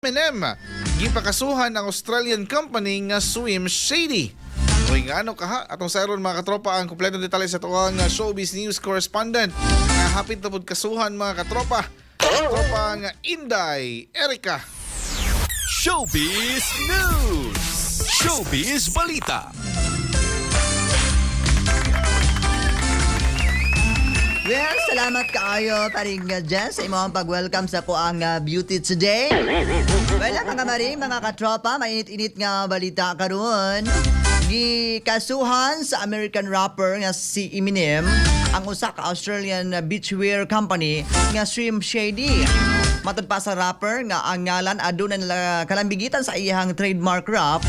Eminem, gipakasuhan ang Australian company nga Swim Shady. Uy nga ano kaha, atong sayron mga katropa ang kumpletong detalye sa tuwang showbiz news correspondent. Nga hapit na pod kasuhan mga katropa. Katropa nga Inday, Erica. Showbiz News! Showbiz Balita! Well, salamat kaayo paring dyan sa imong pag-welcome sa ko ang beauty today. Well, mga maring, mga katropa, mainit-init nga balita karon. Gikasuhan sa American rapper nga si Eminem ang usa ka Australian beachwear company nga Swim Shady. Matod pa sa rapper nga ang ngalan aduna nila kalambigitan sa iyang trademark rap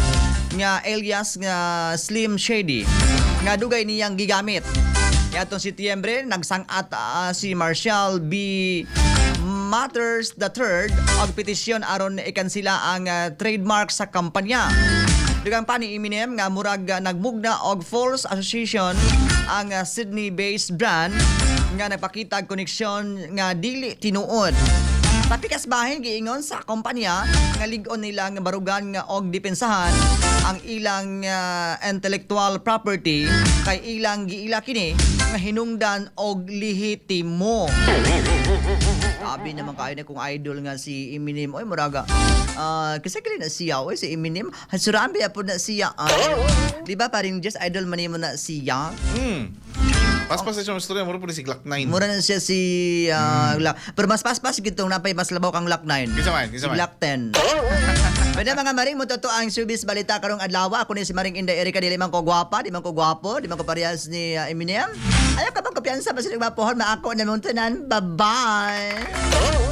nga alias nga Slim Shady nga dugay niyang gigamit. Yatong Setyembre, nagsang-at si Marshall B. Matters III og petisyon aron ikansila ang trademark sa kampanya. Dugang pa ni Eminem nga murag nagmugna og false association ang Sydney-based brand nga nagpakita koneksyon nga dili tinuod. Tapikas bahin giingon sa kompanya nga lig-on nila nga barugan nga og depensahan ang ilang intellectual property kay ilang giila kini nga hinungdan og lehitimo. Sabi naman kayo na kung idol nga si Eminem. Oy, muraga. Kasi kali na siya. Oy, si Eminem. Hasurambi po na siya. Di ba paring just idol man mo na siya? Paspas sa siyang istorya, mura po ni si Glock 9. Mura na siya si pero mas paspas gitong napay mas labaw kang Glock 9. Kisa man. Si Glock 10. Pwede mga maring mo to ang showbiz balita karong adlaw. Ako ni si Maring Inday Erica, dili man ko gwapa, di man ko gwapo, di man ko parehas ni Eminem. Ayaw ka bang kumpiyansa ba sila mapuhon? Maako na mong tanan. Bye-bye!